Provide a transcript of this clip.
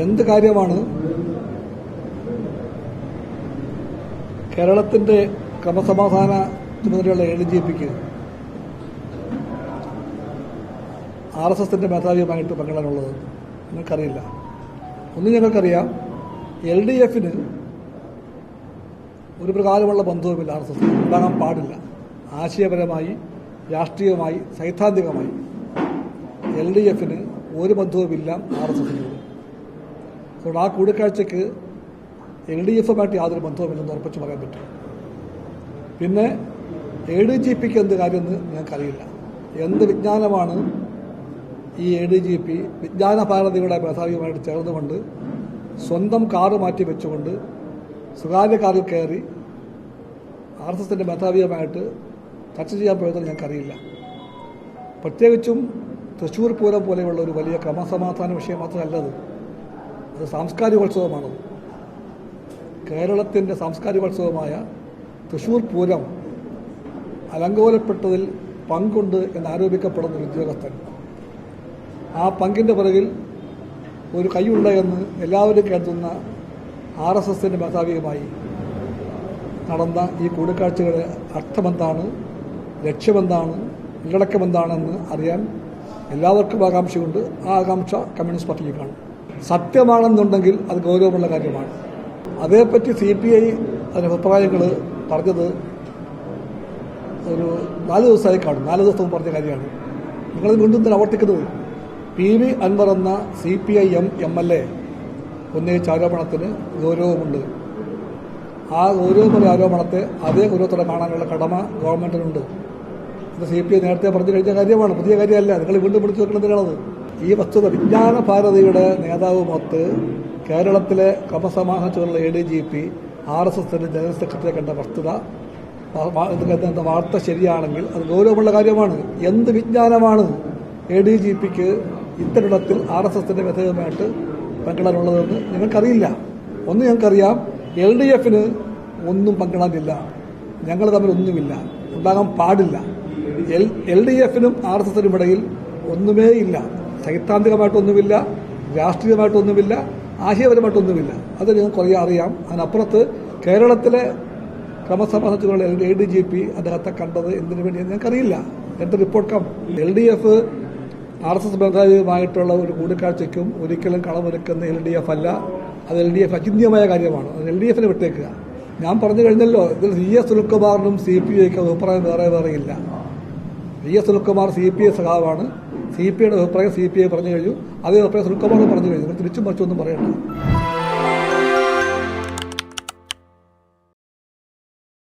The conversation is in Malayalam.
എന്ത് കാര്യമാണ് കേരളത്തിന്റെ ക്രമസമാധാന ചുമതലയുള്ള ADGPക്ക് RSSന്റെ മേധാവിയുമായിട്ട് പങ്കിടാനുള്ളത് നിങ്ങൾക്കറിയില്ല. ഒന്ന് ഞങ്ങൾക്കറിയാം, LDFന് ഒരു പ്രകാരമുള്ള ബന്ധവുമില്ല RSS ഉണ്ടാകാൻ പാടില്ല. ആശയപരമായി, രാഷ്ട്രീയമായി, സൈദ്ധാന്തികമായി LDFന് ഒരു ബന്ധവുമില്ല RSSനോട്. അതുകൊണ്ട് ആ കൂടിക്കാഴ്ചയ്ക്ക് LDFുമായിട്ട് യാതൊരു ബന്ധവുമില്ലെന്ന് ഉറപ്പിച്ച് പറയാൻ പറ്റും. പിന്നെ ADGPക്ക് എന്ത് കാര്യമെന്ന് ഞങ്ങൾക്കറിയില്ല. എന്ത് വിജ്ഞാനമാണ് ഈ ADGP വിജ്ഞാന ഭാരതിയുടെ മേധാവിയുമായിട്ട് ചേർന്നുകൊണ്ട് സ്വന്തം കാറ് മാറ്റി വെച്ചുകൊണ്ട് സ്വകാര്യ കാറിൽ കയറി RSSന്റെ മേധാവിയുമായിട്ട് ചർച്ച ചെയ്യാൻ പോയതെന്ന് ഞങ്ങൾക്കറിയില്ല. പ്രത്യേകിച്ചും തൃശ്ശൂർ പൂരം പോലെയുള്ള ഒരു വലിയ ക്രമസമാധാന വിഷയം മാത്രമല്ലത്. അത് സാംസ്കാരികോത്സവമാണ്. കേരളത്തിൻ്റെ സാംസ്കാരികോത്സവമായ തൃശ്ശൂർ പൂരം അലങ്കോലപ്പെട്ടതിൽ പങ്കുണ്ട് എന്നാരോപിക്കപ്പെടുന്ന ഒരു ഉദ്യോഗസ്ഥൻ, ആ പങ്കിൻ്റെ പിറകിൽ ഒരു കൈയുണ്ട് എന്ന് എല്ലാവരും കരുതുന്ന RSSന്റെ മേധാവിയുമായി നടന്ന ഈ കൂടിക്കാഴ്ചയുടെ അർത്ഥമെന്താണ്, ലക്ഷ്യമെന്താണ്, ഉള്ളടക്കമെന്താണെന്ന് അറിയാൻ എല്ലാവർക്കും ആകാംക്ഷയുണ്ട്. ആ ആകാംക്ഷ കമ്മ്യൂണിസ്റ്റ് പാർട്ടിക്ക് കാണും. സത്യമാണെന്നുണ്ടെങ്കിൽ അത് ഗൗരവമുള്ള കാര്യമാണ്. അതേപ്പറ്റി CPI അതിൻ്റെ അഭിപ്രായങ്ങൾ പറഞ്ഞത് ഒരു 4 ദിവസമായി കാണും. 4 ദിവസം പറഞ്ഞ കാര്യമാണ്. നിങ്ങളത് വീണ്ടും തന്നെ ആവർത്തിക്കുന്നത്. PV അൻവർ എന്ന CPIM MLA ഉന്നയിച്ച ആരോപണത്തിന് ഗൗരവമുണ്ട്. ആ ഗൗരവമുള്ള ആരോപണത്തെ അതേ ഗൗരവത്തോടെ കാണാനുള്ള കടമ ഗവൺമെന്റിനുണ്ട്. ഇത് CPI നേരത്തെ പറഞ്ഞു കഴിഞ്ഞ കാര്യമാണ്, പുതിയ കാര്യമല്ല. നിങ്ങൾ വീണ്ടും പിടിച്ചു വെക്കുന്നതിനാണത്. ഈ വസ്തുത വിജ്ഞാന ഭാരതിയുടെ നേതാവുമൊത്ത് കേരളത്തിലെ ക്രമസമാധാന ചുമതലയുള്ള ADGP RSSന്റെ ജനറൽ സെക്രട്ടറിയെ കണ്ട വസ്തുത വാർത്ത ശരിയാണെങ്കിൽ അത് ഗൗരവമുള്ള കാര്യമാണ്. എന്ത് വിജ്ഞാനമാണ് ADGPക്ക് ഇത്തരത്തിൽ RSSന്റെ മേധാവിയുമായിട്ട് പങ്കിടാനുള്ളതെന്ന് ഞങ്ങൾക്കറിയില്ല. ഒന്ന് ഞങ്ങൾക്കറിയാം, LDFന് ഒന്നും പങ്കിടാനില്ല. ഞങ്ങൾ തമ്മിൽ ഒന്നുമില്ല, ഉണ്ടാകാൻ പാടില്ല. LDFനും RSSനും ഇടയിൽ ഒന്നുമേ ഇല്ല. സൈദ്ധാന്തികമായിട്ടൊന്നുമില്ല, രാഷ്ട്രീയമായിട്ടൊന്നുമില്ല, ആശയപരമായിട്ടൊന്നുമില്ല. അത് ഞങ്ങൾക്ക് അറിയാം. അതിനപ്പുറത്ത് കേരളത്തിലെ ക്രമസമാധാനത്തിലുള്ള ADGP അദ്ദേഹത്തെ കണ്ടത് എന്തിനു വേണ്ടി ഞങ്ങൾക്കറിയില്ല. എന്ത് റിപ്പോർട്ട് കം LDF RSS മേധാവിയുമായിട്ടുള്ള ഒരു കൂടിക്കാഴ്ചയ്ക്കും ഒരിക്കലും കളമൊരുക്കുന്ന LDF അല്ല. അത് LDF അചിന്യമായ കാര്യമാണ്. അത് LDFനെ വിട്ടേക്കുക. ഞാൻ പറഞ്ഞു കഴിഞ്ഞല്ലോ, ഇതിൽ CS സുനിൽകുമാറിനും CPIക്കും അഭിപ്രായം വേറെ ഇല്ല. CS Sunilkumar CPI സഖാവാണ്. CPIയുടെ അഭിപ്രായം CPI പറഞ്ഞു കഴിഞ്ഞു. അതേ അഭിപ്രായം സുനിൽകുമാർ പറഞ്ഞു കഴിഞ്ഞു. തിരിച്ചും മറിച്ചൊന്നും പറയണ്ട.